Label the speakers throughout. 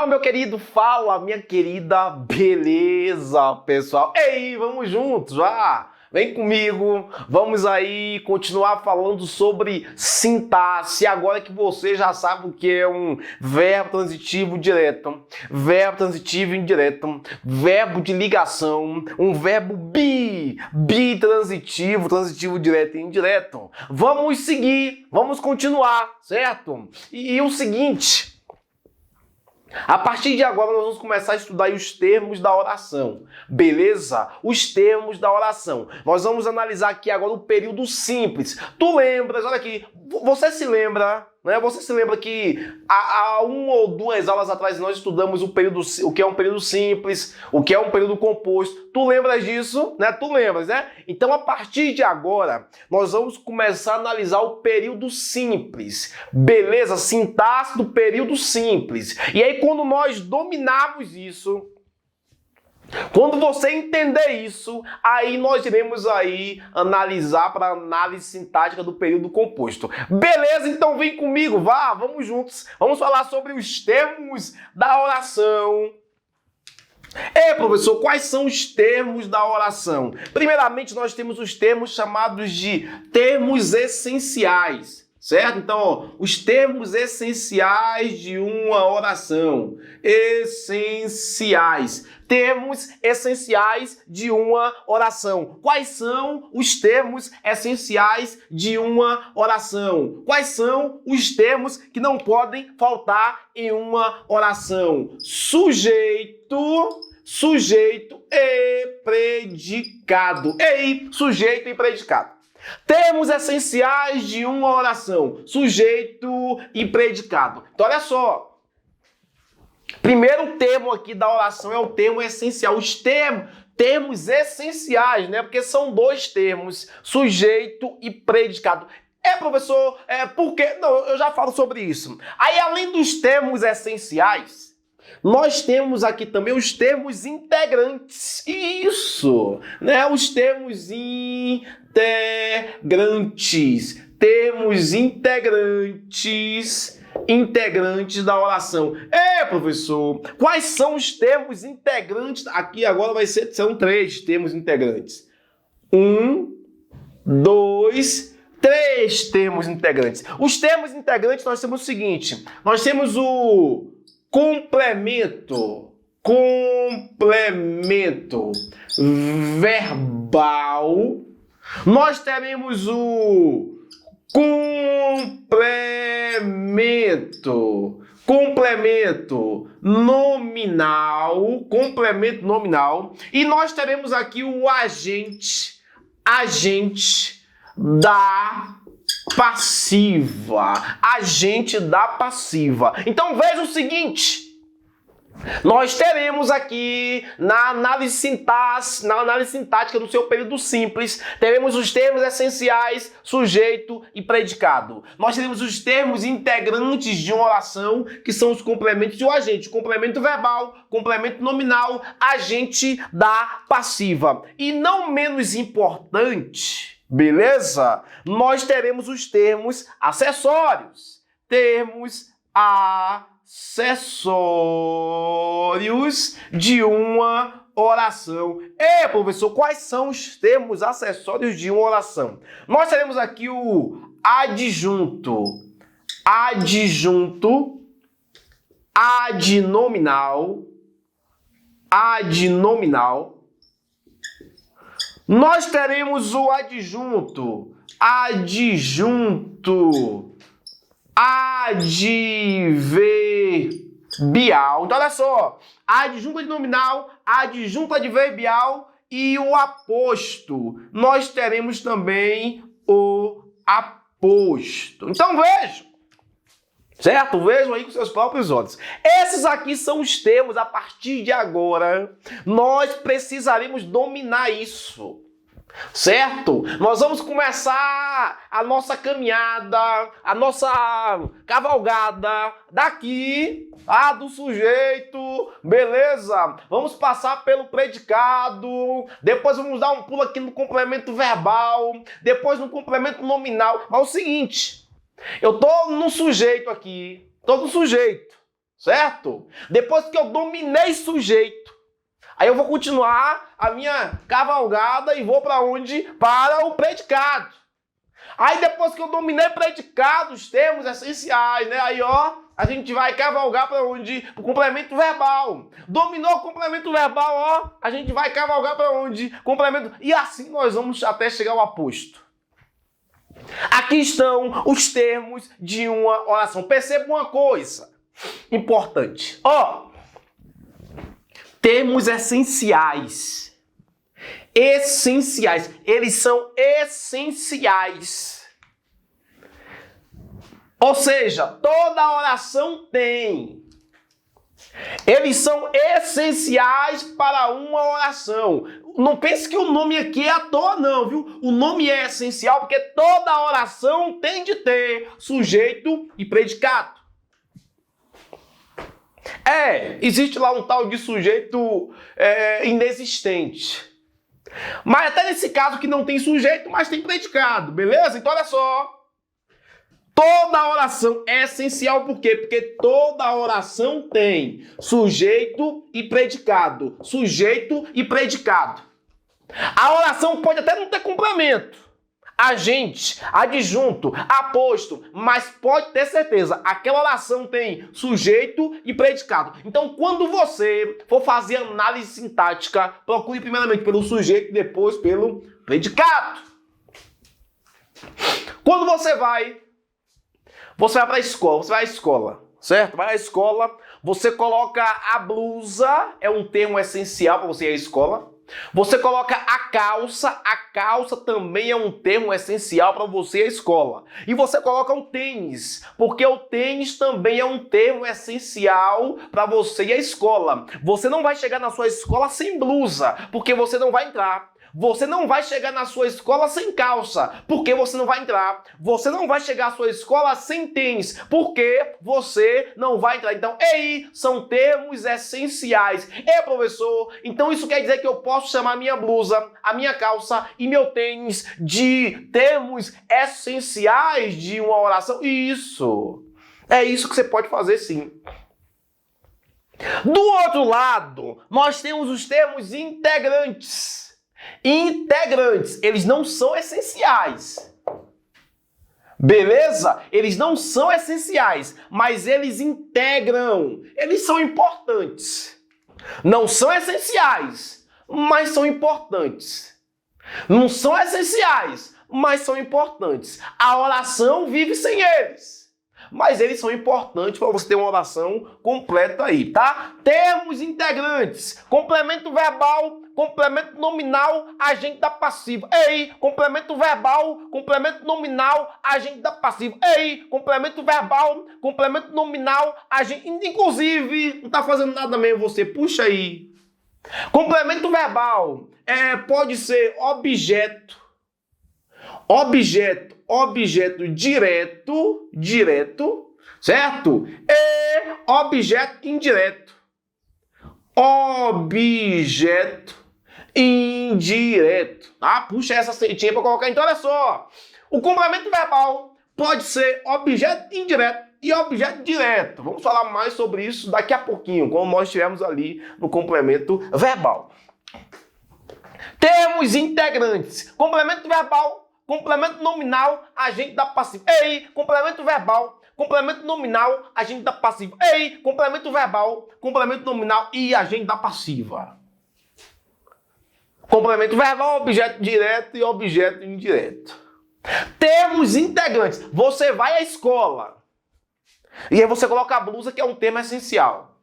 Speaker 1: Fala, meu querido, fala, minha querida, beleza, pessoal? Ei, vamos juntos, vem comigo, vamos aí continuar falando sobre sintaxe, agora que você já sabe o que é um verbo transitivo direto, verbo transitivo indireto, verbo de ligação, um verbo bitransitivo, transitivo direto e indireto. Vamos seguir, vamos continuar, certo? E o seguinte... A partir de agora nós vamos começar a estudar aí os termos da oração, beleza? Os termos da oração. Nós vamos analisar aqui agora o período simples. Tu lembras, olha aqui, você se lembra, né? Você se lembra que há 1 ou 2 aulas atrás nós estudamos o que é um período simples, o que é um período composto. Tu lembras disso, né? Tu lembras, né? Então a partir de agora nós vamos começar a analisar o período simples, beleza? Sintaxe do período simples. E aí quando nós dominarmos isso, quando você entender isso, aí nós iremos aí analisar para análise sintática do período composto. Beleza? Então vem comigo, vamos juntos. Vamos falar sobre os termos da oração. Professor, quais são os termos da oração? Primeiramente, nós temos os termos chamados de termos essenciais. Certo? Então, os termos essenciais de uma oração. Essenciais. Termos essenciais de uma oração. Quais são os termos essenciais de uma oração? Quais são os termos que não podem faltar em uma oração? Sujeito e predicado. Sujeito e predicado. Termos essenciais de uma oração, sujeito e predicado. Então, olha só. Primeiro termo aqui da oração é o termo essencial. Os termos essenciais, né? Porque são 2 termos, sujeito e predicado. Professor, por quê? Não, eu já falo sobre isso. Aí, além dos termos essenciais, nós temos aqui também os termos integrantes. Isso, né? Os termos integrantes. Termos integrantes da oração. Professor, quais são os termos integrantes? Aqui agora são 3 termos integrantes. 1, 2, 3 termos integrantes. Os termos integrantes nós temos o seguinte. Nós temos o complemento verbal. Nós teremos o complemento nominal, e nós teremos aqui o agente da passiva. Agente da passiva. Então veja o seguinte. Nós teremos aqui, na análise sintática do seu período simples, teremos os termos essenciais, sujeito e predicado. Nós teremos os termos integrantes de uma oração, que são os complementos de um agente. Complemento verbal, complemento nominal, agente da passiva. E não menos importante, beleza? Nós teremos os termos acessórios. Termos acessórios de uma oração. Professor, quais são os termos acessórios de uma oração? Nós teremos aqui o adjunto, adnominal. Nós teremos o adjunto adverbial. Então, olha só. Adjunto adnominal, adjunto adverbial e o aposto. Nós teremos também o aposto. Então, vejam. Certo? Vejam aí com seus próprios olhos. Esses aqui são os termos. A partir de agora, nós precisaremos dominar isso. Certo? Nós vamos começar a nossa caminhada, a nossa cavalgada daqui, do sujeito, beleza? Vamos passar pelo predicado, depois vamos dar um pulo aqui no complemento verbal, depois no complemento nominal. Mas é o seguinte, eu tô no sujeito aqui, tô no sujeito, certo? Depois que eu dominei sujeito, aí eu vou continuar a minha cavalgada e vou para onde? Para o predicado. Aí depois que eu dominei predicado, os termos essenciais, né? Aí ó, a gente vai cavalgar para onde? O complemento verbal. Dominou o complemento verbal, ó, a gente vai cavalgar para onde? Complemento. E assim nós vamos até chegar ao aposto. Aqui estão os termos de uma oração. Perceba uma coisa importante. Ó, termos essenciais. Essenciais. Eles são essenciais. Ou seja, toda oração tem. Eles são essenciais para uma oração. Não pense que o nome aqui é à toa, não, viu? O nome é essencial porque toda oração tem de ter sujeito e predicado. Existe lá um tal de sujeito inexistente. Mas até nesse caso que não tem sujeito, mas tem predicado, beleza? Então olha só. Toda oração é essencial, por quê? Porque toda oração tem sujeito e predicado. Sujeito e predicado. A oração pode até não ter complemento, agente, adjunto, aposto, mas pode ter certeza, aquela oração tem sujeito e predicado. Então, quando você for fazer análise sintática, procure primeiramente pelo sujeito e depois pelo predicado. Quando você vai para a escola, você vai à escola, certo? Vai à escola, você coloca a blusa, é um termo essencial para você ir à escola. Você coloca a calça também é um termo essencial para você ir à escola. E você coloca o tênis, porque o tênis também é um termo essencial para você ir à escola. Você não vai chegar na sua escola sem blusa, porque você não vai entrar. Você não vai chegar na sua escola sem calça, porque você não vai entrar. Você não vai chegar à sua escola sem tênis, porque você não vai entrar. Então, são termos essenciais. Professor, então isso quer dizer que eu posso chamar minha blusa, a minha calça e meu tênis de termos essenciais de uma oração? Isso. É isso que você pode fazer, sim. Do outro lado, nós temos os termos integrantes. Integrantes, eles não são essenciais. Beleza? Eles não são essenciais, mas eles integram. Eles são importantes. Não são essenciais, mas são importantes. Não são essenciais, mas são importantes. A oração vive sem eles. Mas eles são importantes para você ter uma oração completa aí, tá? Termos integrantes, complemento verbal, complemento nominal, agente da passiva. Complemento verbal, complemento nominal, agente da passiva. Complemento verbal, complemento nominal, agente... Inclusive, não tá fazendo nada mesmo você, puxa aí. Complemento verbal pode ser objeto direto, certo? E objeto indireto. Objeto indireto. Tá? Puxa essa setinha para colocar. Então, olha só. O complemento verbal pode ser objeto indireto e objeto direto. Vamos falar mais sobre isso daqui a pouquinho, quando nós estivermos ali no complemento verbal. Termos integrantes. Complemento verbal, complemento nominal, agente da passiva. Complemento verbal, complemento nominal, agente da passiva. Complemento verbal, complemento nominal e agente da passiva. Complemento verbal, objeto direto e objeto indireto. Termos integrantes. Você vai à escola e aí você coloca a blusa, que é um termo essencial.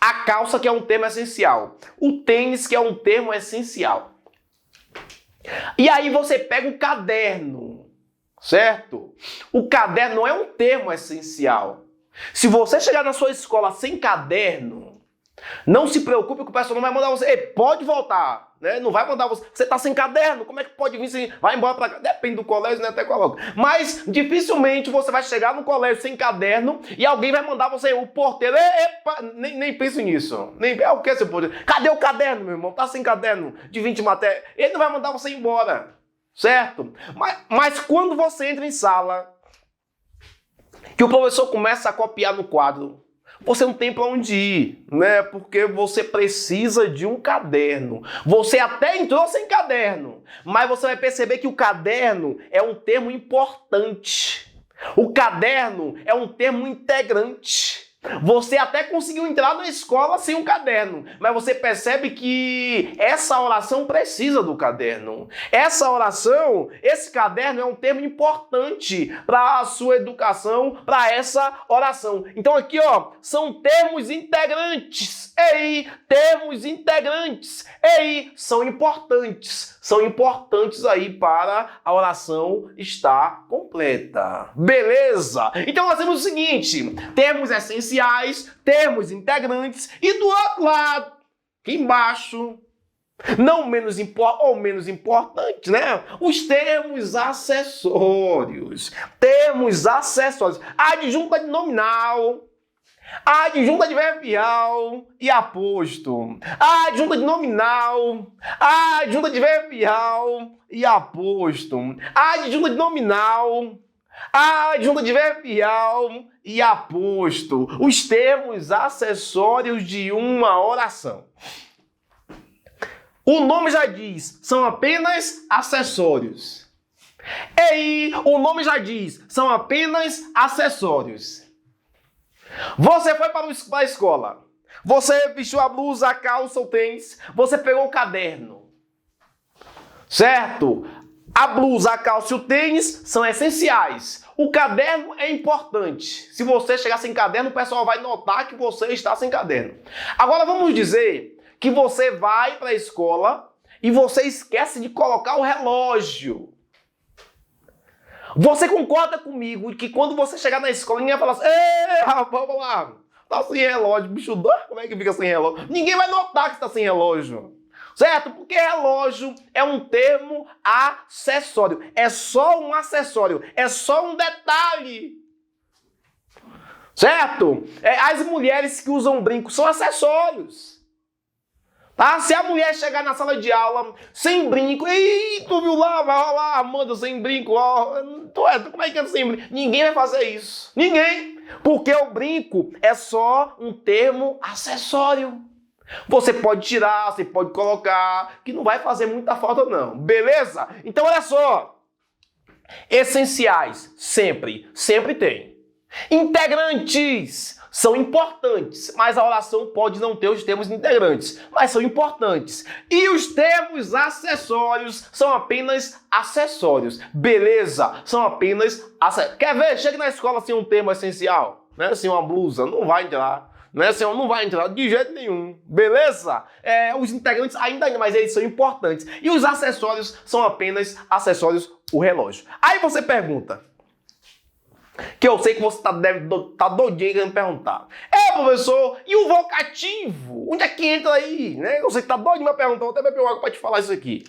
Speaker 1: A calça, que é um termo essencial. O tênis, que é um termo essencial. E aí você pega o caderno, certo? O caderno não é um termo essencial. Se você chegar na sua escola sem caderno, não se preocupe que o pessoal não vai mandar você. Pode voltar, né? Não vai mandar você. Você tá sem caderno, como é que pode vir sem... Vai embora pra cá. Depende do colégio, né? Até coloca. Mas dificilmente você vai chegar no colégio sem caderno e alguém vai mandar você, o porteiro. Nem pense nisso. O que, seu porteiro? Cadê o caderno, meu irmão? Tá sem caderno de 20 matérias. Ele não vai mandar você embora, certo? Mas quando você entra em sala, que o professor começa a copiar no quadro, você não tem para onde ir, né? Porque você precisa de um caderno. Você até entrou sem caderno, mas você vai perceber que o caderno é um termo importante. O caderno é um termo integrante. Você até conseguiu entrar na escola sem um caderno, mas você percebe que essa oração precisa do caderno. Essa oração, esse caderno é um termo importante para a sua educação, para essa oração. Então aqui, ó, são termos integrantes. Ei, termos integrantes. Ei, são importantes. São importantes aí para a oração estar completa. Beleza? Então nós temos o seguinte, termos essenciais, termos integrantes e do outro lado, aqui embaixo, não menos importante, né? Os termos acessórios. Termos acessórios. Adjunta de nominal, adjunta adverbial e aposto. Adjunta de nominal, adjunta adverbial e aposto. Adjunta de nominal, adjunta adverbial e aposto. Os termos acessórios de uma oração. O nome já diz, são apenas acessórios. E o nome já diz, são apenas acessórios. Você foi para a escola, você vestiu a blusa, a calça, o tênis, você pegou o caderno, certo? A blusa, a calça e o tênis são essenciais. O caderno é importante. Se você chegar sem caderno, o pessoal vai notar que você está sem caderno. Agora vamos dizer que você vai para a escola e você esquece de colocar o relógio. Você concorda comigo que quando você chegar na escola, ninguém vai falar assim, ei, rapaz, vamos lá, tá sem relógio, bicho doido, como é que fica sem relógio? Ninguém vai notar que está sem relógio, certo? Porque relógio é um termo acessório, é só um acessório, é só um detalhe, certo? As mulheres que usam brinco são acessórios. Tá? Se a mulher chegar na sala de aula sem brinco, e tu viu lá, vai rolar, Amanda sem brinco, ó, como é que é sem brinco? Ninguém vai fazer isso. Ninguém. Porque o brinco é só um termo acessório. Você pode tirar, você pode colocar, que não vai fazer muita falta não. Beleza? Então olha só. Essenciais, sempre tem. Integrantes. São importantes, mas a oração pode não ter os termos integrantes, mas são importantes. E os termos acessórios são apenas acessórios, beleza? São apenas acessórios. Quer ver? Chega na escola sem um termo essencial, né? Sem uma blusa, não vai entrar. Né, senhor? Não vai entrar de jeito nenhum, beleza? Os integrantes ainda, mas eles são importantes. E os acessórios são apenas acessórios, o relógio. Aí você pergunta, que eu sei que você deve estar doidinho querendo perguntar. Professor, e o vocativo? Onde é que entra aí? Né? Eu sei que tá doidinho pra perguntar, vou até beber água pra te falar isso aqui.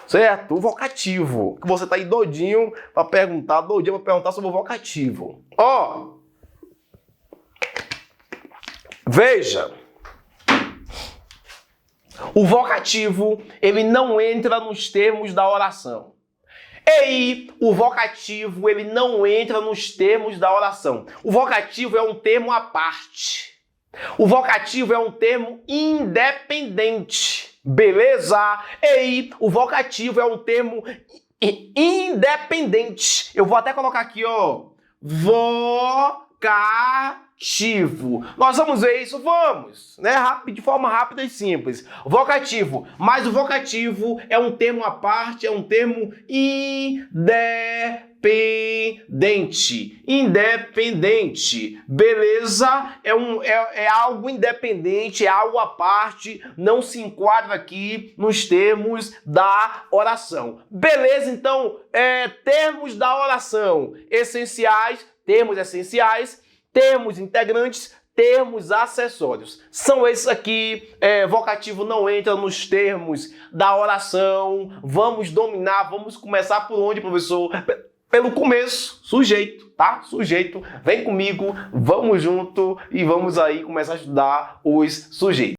Speaker 1: Certo? O vocativo. Que você tá aí doidinho pra perguntar, sobre o vocativo. Ó. Veja. O vocativo, ele não entra nos termos da oração. E o vocativo, ele não entra nos termos da oração. O vocativo é um termo à parte. O vocativo é um termo independente. Beleza? E o vocativo é um termo independente. Eu vou até colocar aqui, ó. Vocativo. Nós vamos ver isso? Vamos, né? De forma rápida e simples. Vocativo. Mas o vocativo é um termo à parte, é um termo independente. Independente. Beleza? É algo independente, é algo à parte, não se enquadra aqui nos termos da oração. Beleza? Então, termos da oração essenciais, termos essenciais, termos integrantes, termos acessórios. São esses aqui. Vocativo não entra nos termos da oração. Vamos dominar, vamos começar por onde, professor? Pelo começo, sujeito, tá? Sujeito. Vem comigo, vamos junto e vamos aí começar a estudar os sujeitos.